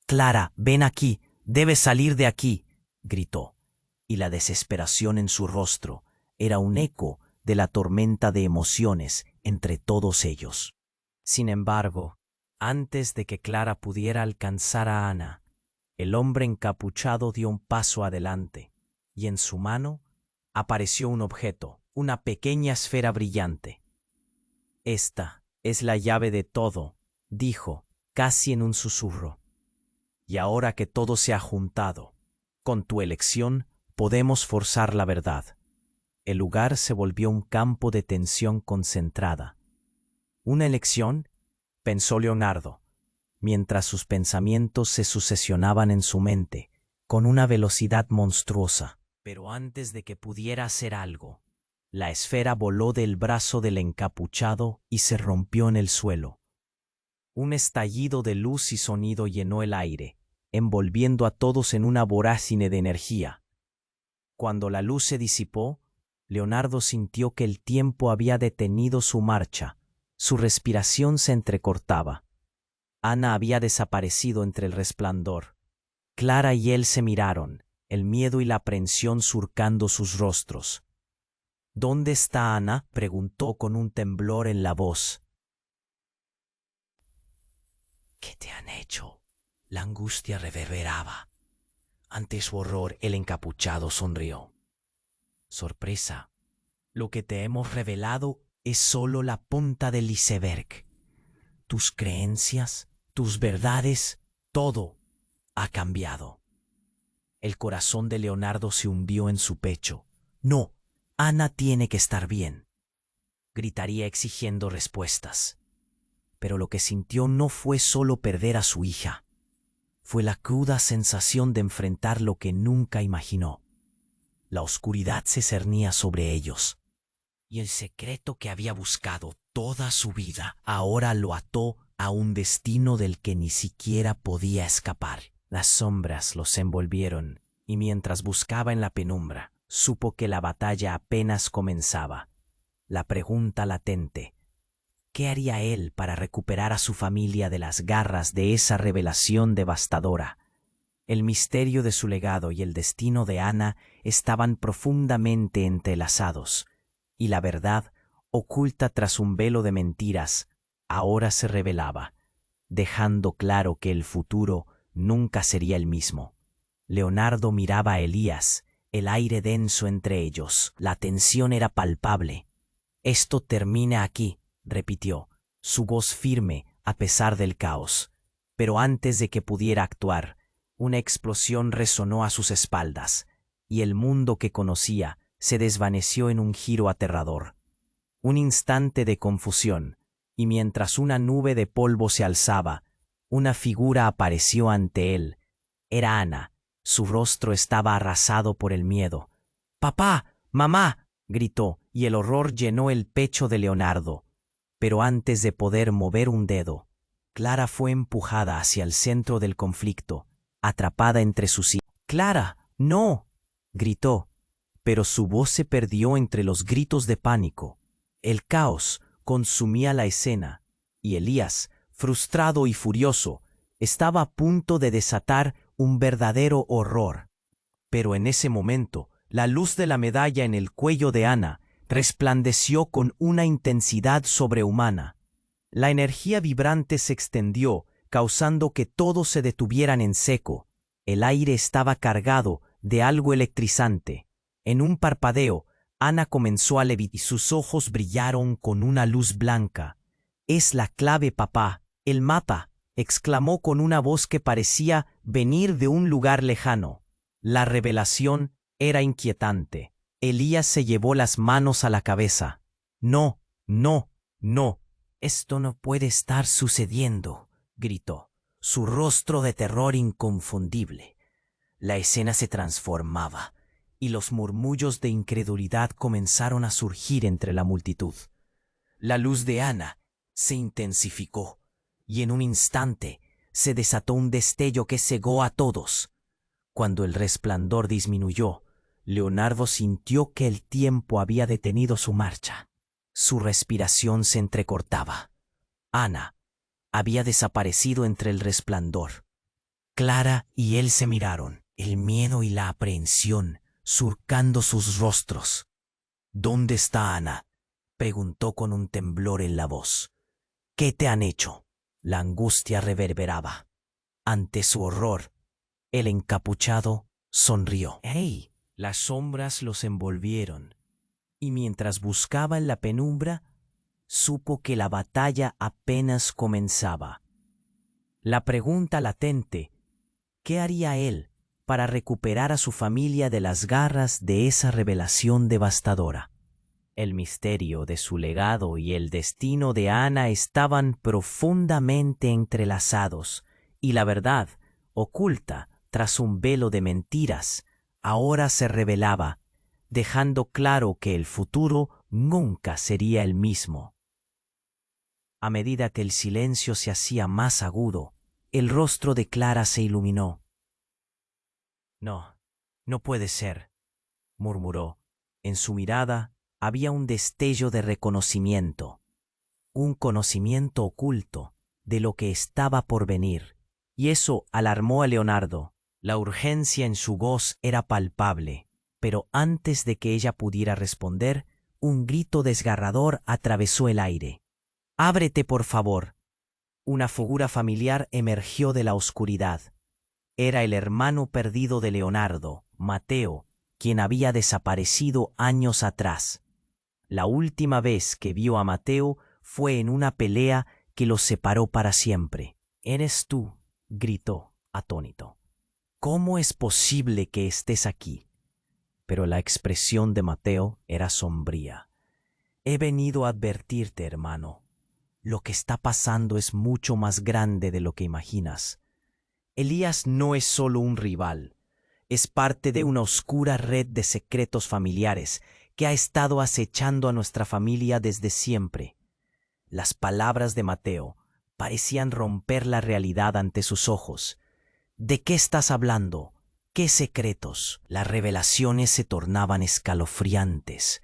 «Clara, ven aquí, debes salir de aquí», gritó, y la desesperación en su rostro era un eco de la tormenta de emociones entre todos ellos. Sin embargo, antes de que Clara pudiera alcanzar a Ana, el hombre encapuchado dio un paso adelante, y en su mano apareció un objeto, una pequeña esfera brillante. «Esta es la llave de todo», dijo, casi en un susurro. «Y ahora que todo se ha juntado, con tu elección podemos forzar la verdad». El lugar se volvió un campo de tensión concentrada. «¿Una elección?», pensó Leonardo, mientras sus pensamientos se sucesionaban en su mente con una velocidad monstruosa. Pero antes de que pudiera hacer algo, la esfera voló del brazo del encapuchado y se rompió en el suelo. Un estallido de luz y sonido llenó el aire, envolviendo a todos en una vorágine de energía. Cuando la luz se disipó, Leonardo sintió que el tiempo había detenido su marcha. Su respiración se entrecortaba. Ana había desaparecido entre el resplandor. Clara y él se miraron, el miedo y la aprensión surcando sus rostros. —¿Dónde está Ana? —preguntó con un temblor en la voz. —¿Qué te han hecho? La angustia reverberaba. Ante su horror, el encapuchado sonrió. —Sorpresa. Lo que te hemos revelado es solo la punta del iceberg. Tus creencias, tus verdades, todo ha cambiado. El corazón de Leonardo se hundió en su pecho. No, Ana tiene que estar bien. Gritaría exigiendo respuestas. Pero lo que sintió no fue solo perder a su hija. Fue la cruda sensación de enfrentar lo que nunca imaginó. La oscuridad se cernía sobre ellos. Y el secreto que había buscado toda su vida ahora lo ató a un destino del que ni siquiera podía escapar. Las sombras los envolvieron, y mientras buscaba en la penumbra, supo que la batalla apenas comenzaba. La pregunta latente: ¿qué haría él para recuperar a su familia de las garras de esa revelación devastadora? El misterio de su legado y el destino de Ana estaban profundamente entrelazados, y la verdad, oculta tras un velo de mentiras, ahora se revelaba, dejando claro que el futuro nunca sería el mismo. Leonardo miraba a Elías, el aire denso entre ellos. La tensión era palpable. «Esto termina aquí», repitió, su voz firme a pesar del caos. Pero antes de que pudiera actuar, una explosión resonó a sus espaldas, y el mundo que conocía se desvaneció en un giro aterrador. Un instante de confusión, y mientras una nube de polvo se alzaba, una figura apareció ante él. Era Ana. Su rostro estaba arrasado por el miedo. «¡Papá! ¡Mamá!», gritó, y el horror llenó el pecho de Leonardo. Pero antes de poder mover un dedo, Clara fue empujada hacia el centro del conflicto, atrapada entre sus hijos. «¡Clara! ¡No!», gritó, pero su voz se perdió entre los gritos de pánico. El caos consumía la escena, y Elías, frustrado y furioso, estaba a punto de desatar un verdadero horror. Pero en ese momento, la luz de la medalla en el cuello de Ana resplandeció con una intensidad sobrehumana. La energía vibrante se extendió, causando que todos se detuvieran en seco. El aire estaba cargado de algo electrizante. En un parpadeo, Ana comenzó a levitar y sus ojos brillaron con una luz blanca. «Es la clave, papá, el mapa», exclamó con una voz que parecía venir de un lugar lejano. La revelación era inquietante. Elías se llevó las manos a la cabeza. «No, no, no. Esto no puede estar sucediendo», gritó, su rostro de terror inconfundible. La escena se transformaba, y los murmullos de incredulidad comenzaron a surgir entre la multitud. La luz de Ana se intensificó, y en un instante se desató un destello que cegó a todos. Cuando el resplandor disminuyó, Leonardo sintió que el tiempo había detenido su marcha. Su respiración se entrecortaba. Ana había desaparecido entre el resplandor. Clara y él se miraron, el miedo y la aprehensión surcando sus rostros. «¿Dónde está Ana?», preguntó con un temblor en la voz. «¿Qué te han hecho?». La angustia reverberaba. Ante su horror, el encapuchado sonrió. «¡Hey!». Las sombras los envolvieron, y mientras buscaba en la penumbra, supo que la batalla apenas comenzaba. La pregunta latente: ¿qué haría él para recuperar a su familia de las garras de esa revelación devastadora? El misterio de su legado y el destino de Ana estaban profundamente entrelazados, y la verdad, oculta tras un velo de mentiras, ahora se revelaba, dejando claro que el futuro nunca sería el mismo. A medida que el silencio se hacía más agudo, el rostro de Clara se iluminó. No, no puede ser, murmuró. En su mirada había un destello de reconocimiento, un conocimiento oculto de lo que estaba por venir, y eso alarmó a Leonardo. La urgencia en su voz era palpable, pero antes de que ella pudiera responder, un grito desgarrador atravesó el aire. «¡Ábrete, por favor!». Una figura familiar emergió de la oscuridad. Era el hermano perdido de Leonardo, Mateo, quien había desaparecido años atrás. La última vez que vio a Mateo fue en una pelea que los separó para siempre. «¿Eres tú?», gritó, atónito. «¿Cómo es posible que estés aquí?». Pero la expresión de Mateo era sombría. «He venido a advertirte, hermano. Lo que está pasando es mucho más grande de lo que imaginas. Elías no es solo un rival, es parte de una oscura red de secretos familiares que ha estado acechando a nuestra familia desde siempre». Las palabras de Mateo parecían romper la realidad ante sus ojos. «¿De qué estás hablando? ¿Qué secretos?». Las revelaciones se tornaban escalofriantes.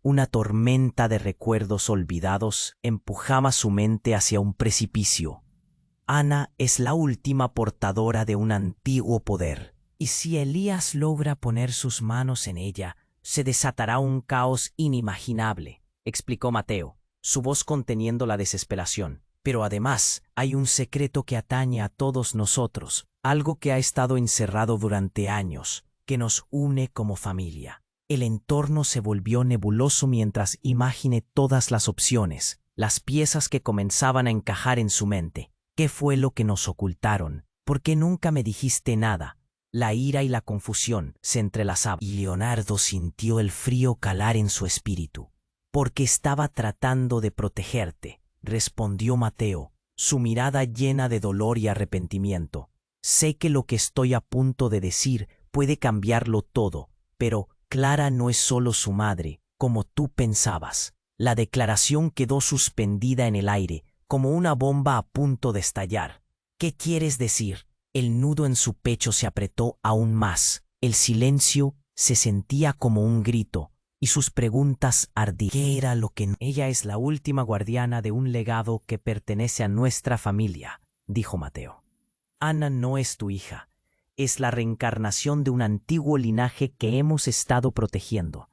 Una tormenta de recuerdos olvidados empujaba su mente hacia un precipicio. Ana es la última portadora de un antiguo poder, y si Elías logra poner sus manos en ella, se desatará un caos inimaginable, explicó Mateo, su voz conteniendo la desesperación. «Pero además hay un secreto que atañe a todos nosotros, algo que ha estado encerrado durante años, que nos une como familia». El entorno se volvió nebuloso mientras imaginé todas las opciones, las piezas que comenzaban a encajar en su mente. «¿Qué fue lo que nos ocultaron? ¿Por qué nunca me dijiste nada?». La ira y la confusión se entrelazaban, y Leonardo sintió el frío calar en su espíritu. «Porque estaba tratando de protegerte», respondió Mateo, su mirada llena de dolor y arrepentimiento. «Sé que lo que estoy a punto de decir puede cambiarlo todo, pero Clara no es solo su madre, como tú pensabas». La declaración quedó suspendida en el aire, como una bomba a punto de estallar. «¿Qué quieres decir?». El nudo en su pecho se apretó aún más. El silencio se sentía como un grito, y sus preguntas ardían. «¿Qué era lo que...?». «Ella es la última guardiana de un legado que pertenece a nuestra familia», dijo Mateo. «Ana no es tu hija. Es la reencarnación de un antiguo linaje que hemos estado protegiendo.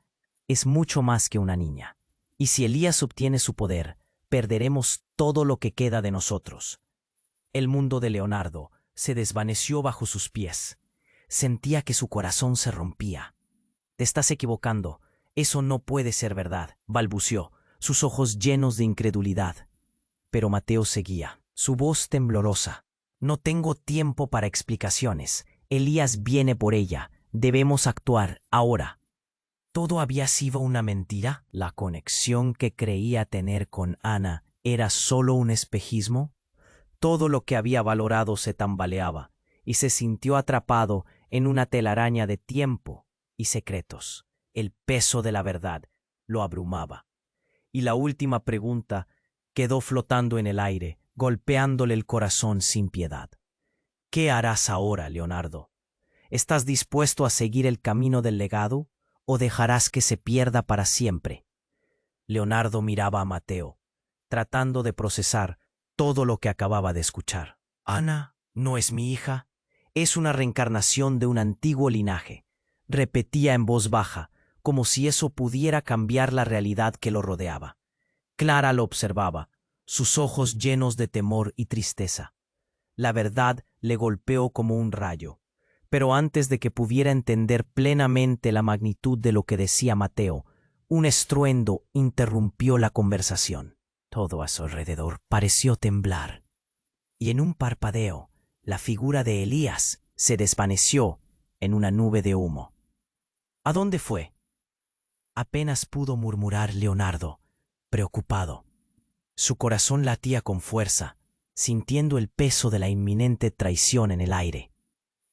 Es mucho más que una niña. Y si Elías obtiene su poder, perderemos todo lo que queda de nosotros». El mundo de Leonardo se desvaneció bajo sus pies. Sentía que su corazón se rompía. «Te estás equivocando. Eso no puede ser verdad», balbuceó, sus ojos llenos de incredulidad. Pero Mateo seguía, su voz temblorosa. «No tengo tiempo para explicaciones. Elías viene por ella. Debemos actuar ahora». ¿Todo había sido una mentira? ¿La conexión que creía tener con Ana era solo un espejismo? Todo lo que había valorado se tambaleaba, y se sintió atrapado en una telaraña de tiempo y secretos. El peso de la verdad lo abrumaba. Y la última pregunta quedó flotando en el aire, golpeándole el corazón sin piedad. «¿Qué harás ahora, Leonardo? ¿Estás dispuesto a seguir el camino del legado o dejarás que se pierda para siempre?». Leonardo miraba a Mateo, tratando de procesar todo lo que acababa de escuchar. «Ana no es mi hija, es una reencarnación de un antiguo linaje», repetía en voz baja, como si eso pudiera cambiar la realidad que lo rodeaba. Clara lo observaba, sus ojos llenos de temor y tristeza. La verdad le golpeó como un rayo, pero antes de que pudiera entender plenamente la magnitud de lo que decía Mateo, un estruendo interrumpió la conversación. Todo a su alrededor pareció temblar, y en un parpadeo, la figura de Elías se desvaneció en una nube de humo. «¿A dónde fue?», apenas pudo murmurar Leonardo, preocupado. Su corazón latía con fuerza, sintiendo el peso de la inminente traición en el aire.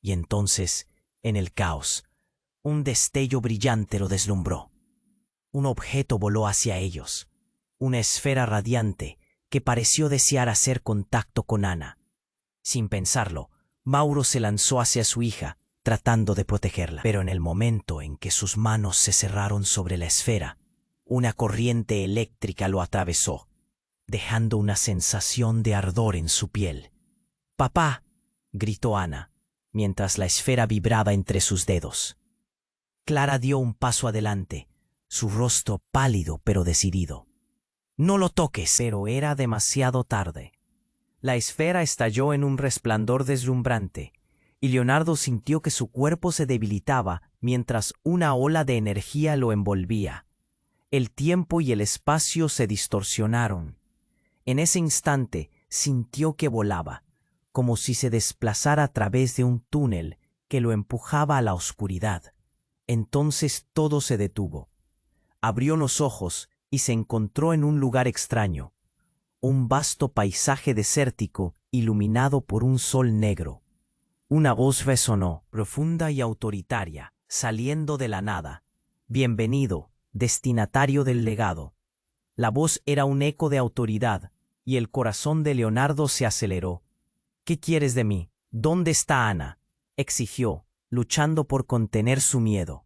Y entonces, en el caos, un destello brillante lo deslumbró. Un objeto voló hacia ellos, una esfera radiante que pareció desear hacer contacto con Ana. Sin pensarlo, Mauro se lanzó hacia su hija, tratando de protegerla. Pero en el momento en que sus manos se cerraron sobre la esfera, una corriente eléctrica lo atravesó, dejando una sensación de ardor en su piel. «¡Papá!», gritó Ana, mientras la esfera vibraba entre sus dedos. Clara dio un paso adelante, su rostro pálido pero decidido. «¡No lo toques!». Pero era demasiado tarde. La esfera estalló en un resplandor deslumbrante, y Leonardo sintió que su cuerpo se debilitaba mientras una ola de energía lo envolvía. El tiempo y el espacio se distorsionaron. En ese instante sintió que volaba, como si se desplazara a través de un túnel que lo empujaba a la oscuridad. Entonces todo se detuvo. Abrió los ojos y se encontró en un lugar extraño, un vasto paisaje desértico iluminado por un sol negro. Una voz resonó, profunda y autoritaria, saliendo de la nada. «Bienvenido, destinatario del legado». La voz era un eco de autoridad, y el corazón de Leonardo se aceleró. «¿Qué quieres de mí? ¿Dónde está Ana?», exigió, luchando por contener su miedo.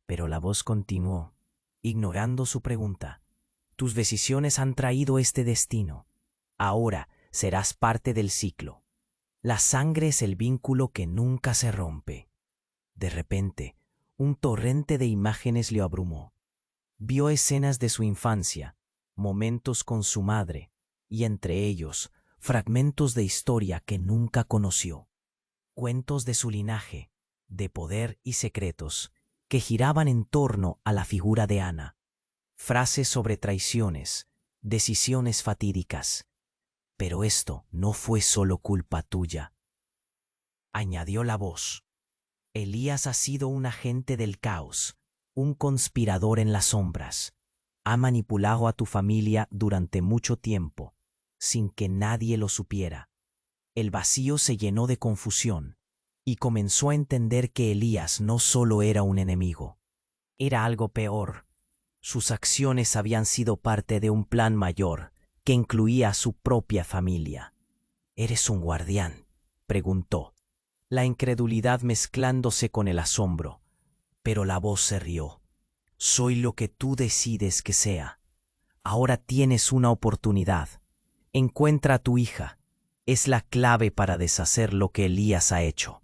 Pero la voz continuó, ignorando su pregunta. «Tus decisiones han traído este destino. Ahora serás parte del ciclo. La sangre es el vínculo que nunca se rompe». De repente, un torrente de imágenes le abrumó. Vio escenas de su infancia, momentos con su madre, y entre ellos, fragmentos de historia que nunca conoció. Cuentos de su linaje, de poder y secretos, que giraban en torno a la figura de Ana. Frases sobre traiciones, decisiones fatídicas. «Pero esto no fue solo culpa tuya», añadió la voz. «Elías ha sido un agente del caos, un conspirador en las sombras. Ha manipulado a tu familia durante mucho tiempo, sin que nadie lo supiera». El vacío se llenó de confusión, y comenzó a entender que Elías no solo era un enemigo. Era algo peor. Sus acciones habían sido parte de un plan mayor, que incluía a su propia familia. «¿Eres un guardián?», preguntó, la incredulidad mezclándose con el asombro. Pero la voz se rió. «Soy lo que tú decides que sea. Ahora tienes una oportunidad. Encuentra a tu hija. Es la clave para deshacer lo que Elías ha hecho».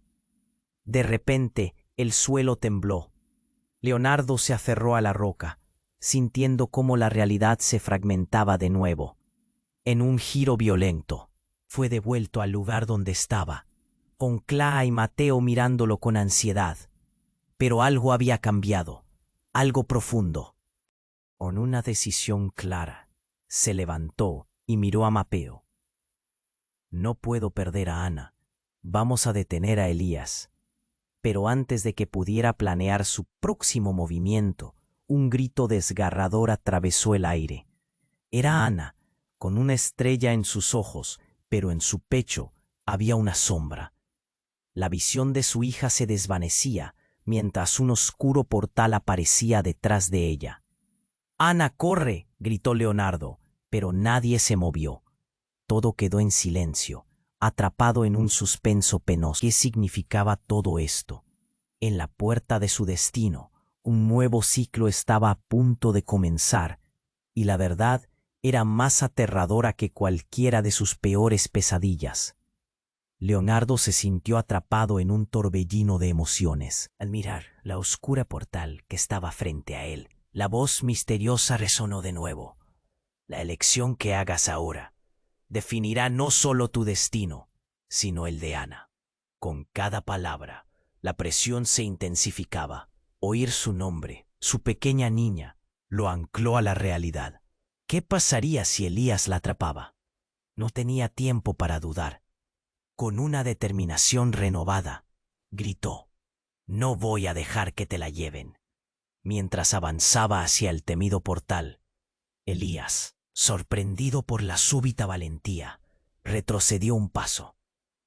De repente, el suelo tembló. Leonardo se aferró a la roca, sintiendo cómo la realidad se fragmentaba de nuevo. En un giro violento, fue devuelto al lugar donde estaba, con Clara y Mateo mirándolo con ansiedad. Pero algo había cambiado, algo profundo. Con una decisión clara, se levantó y miró a Mateo. «No puedo perder a Ana. Vamos a detener a Elías». Pero antes de que pudiera planear su próximo movimiento, un grito desgarrador atravesó el aire. Era Ana, con una estrella en sus ojos, pero en su pecho había una sombra. La visión de su hija se desvanecía, mientras un oscuro portal aparecía detrás de ella. «¡Ana, corre!», gritó Leonardo, pero nadie se movió. Todo quedó en silencio, atrapado en un suspenso penoso. ¿Qué significaba todo esto? En la puerta de su destino, un nuevo ciclo estaba a punto de comenzar, y la verdad era más aterradora que cualquiera de sus peores pesadillas. Leonardo se sintió atrapado en un torbellino de emociones. Al mirar la oscura portal que estaba frente a él, la voz misteriosa resonó de nuevo. «La elección que hagas ahora definirá no solo tu destino, sino el de Ana». Con cada palabra, la presión se intensificaba. Oír su nombre, su pequeña niña, lo ancló a la realidad. ¿Qué pasaría si Elías la atrapaba? No tenía tiempo para dudar. Con una determinación renovada, gritó: «No voy a dejar que te la lleven». Mientras avanzaba hacia el temido portal, Elías, sorprendido por la súbita valentía, retrocedió un paso.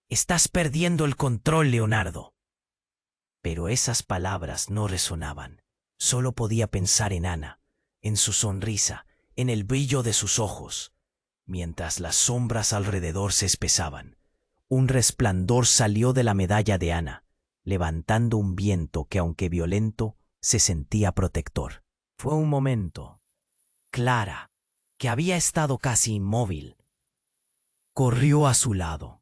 «Estás perdiendo el control, Leonardo». Pero esas palabras no resonaban. Solo podía pensar en Ana, en su sonrisa, en el brillo de sus ojos. Mientras las sombras alrededor se espesaban, un resplandor salió de la medalla de Ana, levantando un viento que, aunque violento, se sentía protector. Fue un momento. Clara, que había estado casi inmóvil, corrió a su lado.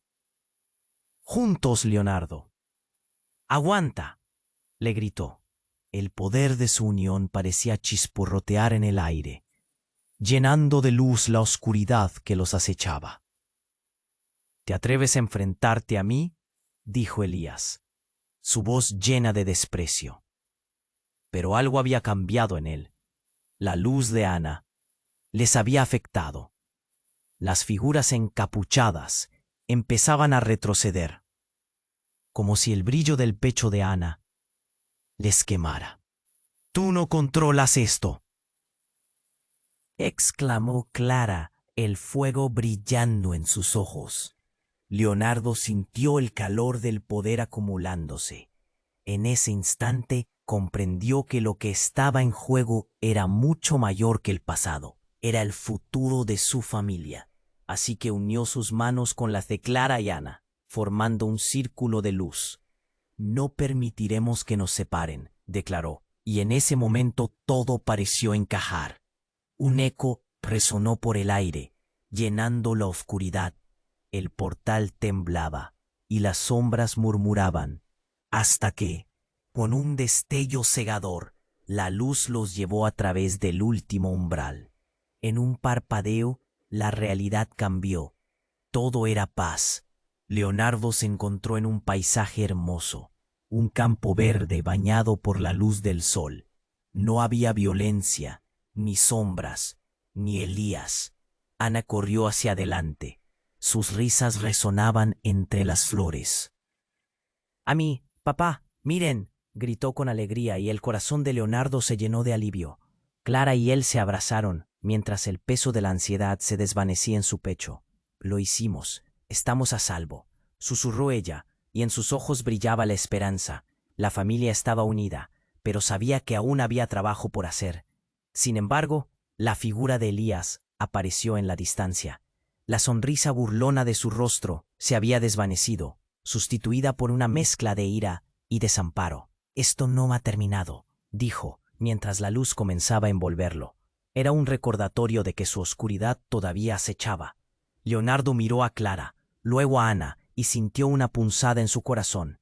«Juntos, Leonardo». «Aguanta», le gritó. El poder de su unión parecía chisporrotear en el aire, llenando de luz la oscuridad que los acechaba. «¿Te atreves a enfrentarte a mí?», dijo Elías, su voz llena de desprecio. Pero algo había cambiado en él. La luz de Ana les había afectado. Las figuras encapuchadas empezaban a retroceder, como si el brillo del pecho de Ana les quemara. «Tú no controlas esto», exclamó Clara, el fuego brillando en sus ojos. Leonardo sintió el calor del poder acumulándose. En ese instante comprendió que lo que estaba en juego era mucho mayor que el pasado. Era el futuro de su familia. Así que unió sus manos con las de Clara y Ana, formando un círculo de luz. «No permitiremos que nos separen», declaró, y en ese momento todo pareció encajar. Un eco resonó por el aire, llenando la oscuridad. El portal temblaba y las sombras murmuraban, hasta que, con un destello cegador, la luz los llevó a través del último umbral. En un parpadeo, la realidad cambió. Todo era paz. Leonardo se encontró en un paisaje hermoso, un campo verde bañado por la luz del sol. No había violencia, ni sombras, ni Elías. Ana corrió hacia adelante. Sus risas resonaban entre las flores. «A mí, papá, miren», gritó con alegría, y el corazón de Leonardo se llenó de alivio. Clara y él se abrazaron, mientras el peso de la ansiedad se desvanecía en su pecho. «Lo hicimos. Estamos a salvo», susurró ella, y en sus ojos brillaba la esperanza. La familia estaba unida, pero sabía que aún había trabajo por hacer. Sin embargo, la figura de Elías apareció en la distancia. La sonrisa burlona de su rostro se había desvanecido, sustituida por una mezcla de ira y desamparo. «Esto no ha terminado», dijo, mientras la luz comenzaba a envolverlo. Era un recordatorio de que su oscuridad todavía acechaba. Leonardo miró a Clara, luego a Ana, y sintió una punzada en su corazón.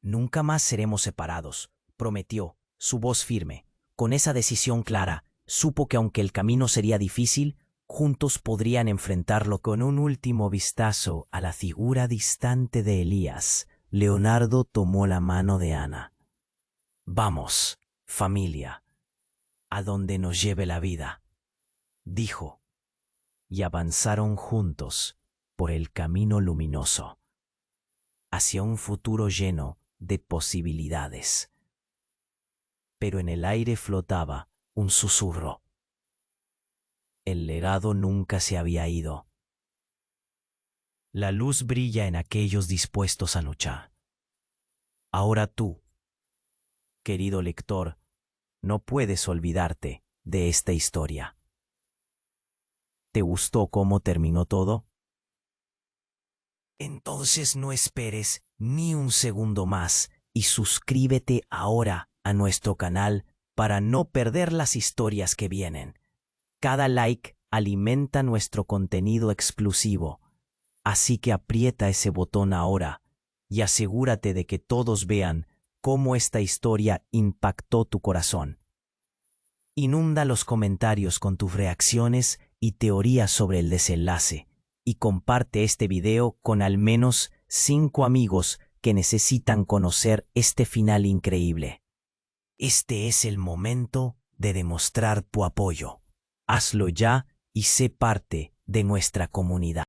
«Nunca más seremos separados», prometió, su voz firme. Con esa decisión clara, supo que aunque el camino sería difícil, juntos podrían enfrentarlo. Con un último vistazo a la figura distante de Elías, Leonardo tomó la mano de Ana. «Vamos, familia, a donde nos lleve la vida», dijo, y avanzaron juntos por el camino luminoso, hacia un futuro lleno de posibilidades. Pero en el aire flotaba un susurro. El legado nunca se había ido. La luz brilla en aquellos dispuestos a luchar. Ahora tú, querido lector, no puedes olvidarte de esta historia. ¿Te gustó cómo terminó todo? Entonces no esperes ni un segundo más y suscríbete ahora a nuestro canal para no perder las historias que vienen. Cada like alimenta nuestro contenido exclusivo, así que aprieta ese botón ahora y asegúrate de que todos vean cómo esta historia impactó tu corazón. Inunda los comentarios con tus reacciones y teorías sobre el desenlace, y comparte este video con al menos 5 amigos que necesitan conocer este final increíble. Este es el momento de demostrar tu apoyo. Hazlo ya y sé parte de nuestra comunidad.